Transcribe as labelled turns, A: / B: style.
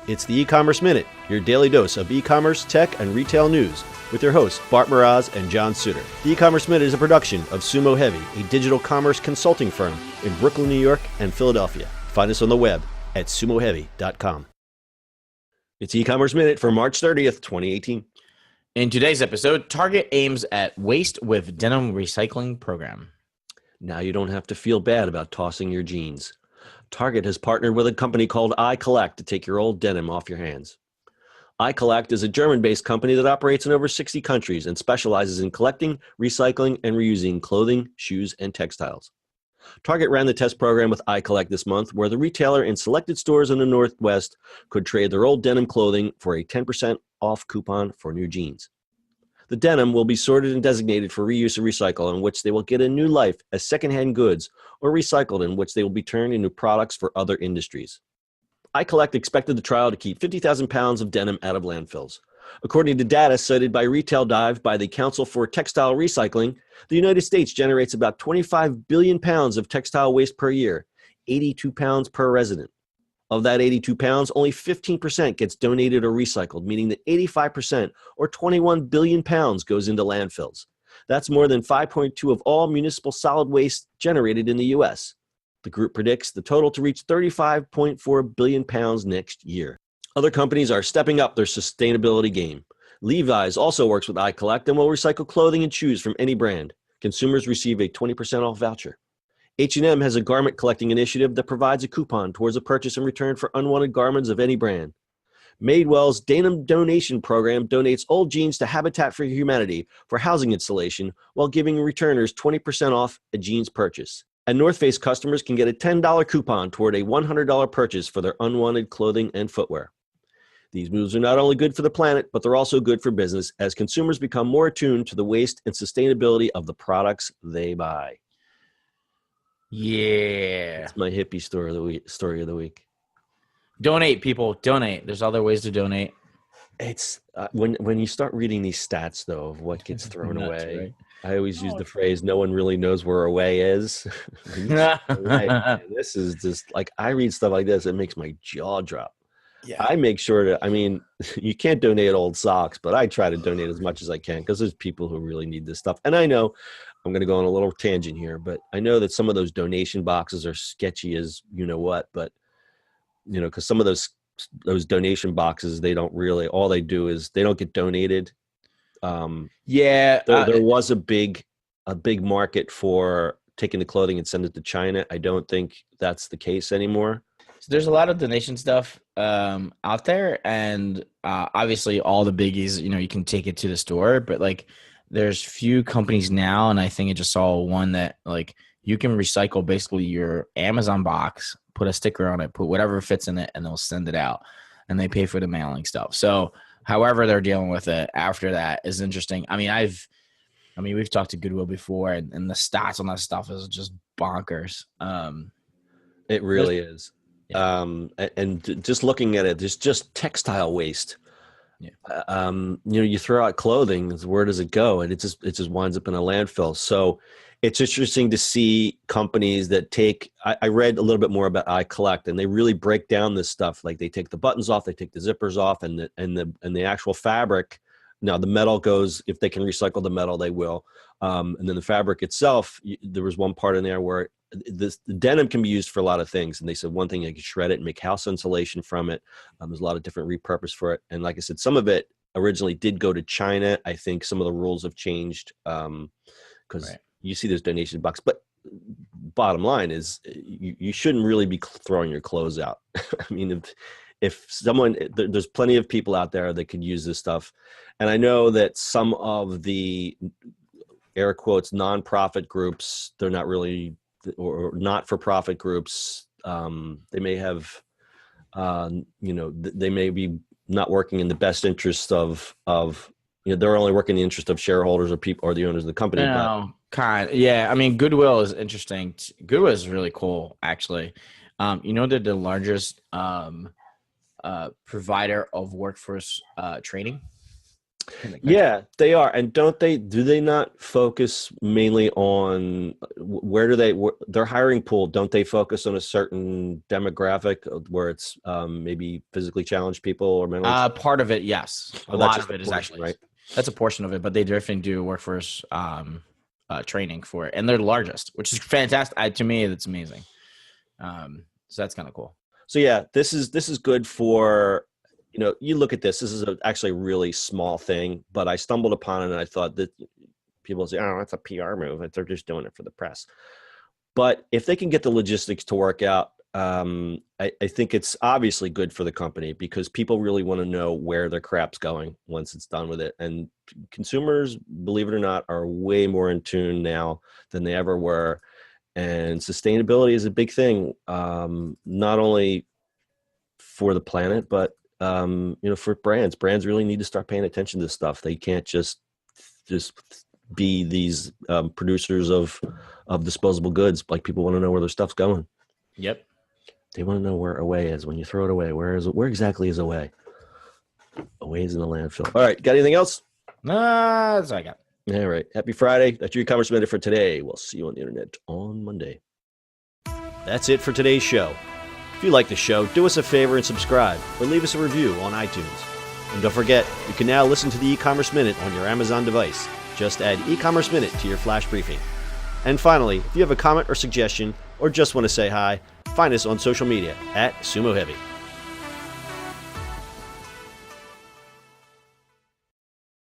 A: It's the E-Commerce Minute, your daily dose of e-commerce, tech, and retail news with your hosts, Bart Mraz and John Suter. The E-Commerce Minute is a production of Sumo Heavy, a digital commerce consulting firm in Brooklyn, New York, and Philadelphia. Find us on the web at sumoheavy.com. It's E-Commerce Minute for March 30th, 2018.
B: In today's episode, Target aims at waste with denim recycling program.
A: Now you don't have to feel bad about tossing your jeans. Target has partnered with a company called iCollect to take your old denim off your hands. iCollect is a German-based company that operates in over 60 countries and specializes in collecting, recycling, and reusing clothing, shoes, and textiles. Target ran the test program with iCollect this month, where the retailer in selected stores in the Northwest could trade their old denim clothing for a 10% off coupon for new jeans. The denim will be sorted and designated for reuse and recycle, in which they will get a new life as secondhand goods, or recycled, in which they will be turned into products for other industries. iCollect expected the trial to keep 50,000 pounds of denim out of landfills. According to data cited by Retail Dive by the Council for Textile Recycling, the United States generates about 25 billion pounds of textile waste per year, 82 pounds per resident. Of that 82 pounds, only 15% gets donated or recycled, meaning that 85% or 21 billion pounds goes into landfills. That's more than 5.2 of all municipal solid waste generated in the U.S. The group predicts the total to reach 35.4 billion pounds next year. Other companies are stepping up their sustainability game. Levi's also works with iCollect and will recycle clothing and shoes from any brand. Consumers receive a 20% off voucher. H&M has a garment collecting initiative that provides a coupon towards a purchase in return for unwanted garments of any brand. Madewell's Denim donation program donates old jeans to Habitat for Humanity for housing installation while giving returners 20% off a jeans purchase. And North Face customers can get a $10 coupon toward a $100 purchase for their unwanted clothing and footwear. These moves are not only good for the planet, but they're also good for business as consumers become more attuned to the waste and sustainability of the products they buy.
B: Yeah.
A: That's my hippie story of the week.
B: Donate, people. Donate. There's other ways to donate.
A: It's when you start reading these stats, though, of what gets thrown away. Right? I always use the phrase, no one really knows where away is. This is just like, I read stuff like this, it makes my jaw drop. Yeah. I make sure to, you can't donate old socks, but I try to donate as much as I can because there's people who really need this stuff. And I know I'm going to go on a little tangent here, but I know that some of those donation boxes are sketchy as what, but because some of those donation boxes, they don't really, all they do is they don't get donated. There was a big market for taking the clothing and send it to China. I don't think that's the case anymore.
B: So there's a lot of donation stuff out there, and obviously all the biggies, you can take it to the store, but like there's few companies now, and I think I just saw one that like you can recycle basically your Amazon box, put a sticker on it, put whatever fits in it, and they'll send it out, and they pay for the mailing stuff. So however they're dealing with it after that is interesting. We've talked to Goodwill before, and the stats on that stuff is just bonkers.
A: It really is. Yeah. And just looking at it, there's just textile waste. Yeah. You throw out clothing, where does it go? And it just winds up in a landfill. So it's interesting to see companies that take, I read a little bit more about iCollect, and they really break down this stuff. Like they take the buttons off, they take the zippers off, and the actual fabric. Now the metal goes, if they can recycle the metal, they will. And then the fabric itself, there was one part in there where the denim can be used for a lot of things. And they said one thing, they could shred it and make house insulation from it. There's a lot of different repurpose for it. And like I said, some of it originally did go to China. I think some of the rules have changed because you see those donation boxes. But bottom line is you shouldn't really be throwing your clothes out. If someone, there's plenty of people out there that could use this stuff. And I know that some of the air quotes nonprofit groups, they're not really, or not-for-profit groups, they may have, they may be not working in the best interest of they're only working in the interest of shareholders or people or the owners of the company.
B: Goodwill is interesting. Goodwill is really cool, actually. They're the largest provider of workforce training. in the country.
A: Yeah, they are. And do they not focus mainly on where do their hiring pool, don't they focus on a certain demographic where it's maybe physically challenged people or mentally challenged?
B: Part of it, yes. A
A: Oh, that's
B: lot
A: just
B: of
A: a
B: it is
A: portion,
B: actually
A: right?
B: that's a portion of it, but they definitely do workforce training for it, and they're the largest, which is fantastic. To me, that's amazing. So that's kind of cool.
A: So yeah, this is good for, you look at this. This is actually a really small thing, but I stumbled upon it and I thought that people say, "Oh, that's a PR move. They're just doing it for the press." But if they can get the logistics to work out, I think it's obviously good for the company because people really want to know where their crap's going once it's done with it. And consumers, believe it or not, are way more in tune now than they ever were. And sustainability is a big thing, not only for the planet, but for brands. Brands really need to start paying attention to this stuff. They can't just be these producers of disposable goods. Like, people want to know where their stuff's going.
B: Yep.
A: They want to know where away is when you throw it away. Where exactly is away? Away is in the landfill. All right, got anything else?
B: That's all I got.
A: All right. Happy Friday. That's your e-commerce minute for today. We'll see you on the internet on Monday. That's it for today's show. If you like the show, do us a favor and subscribe or leave us a review on iTunes. And don't forget, you can now listen to the e-commerce minute on your Amazon device. Just add e-commerce minute to your flash briefing. And finally, if you have a comment or suggestion or just want to say hi, find us on social media @Sumo Heavy.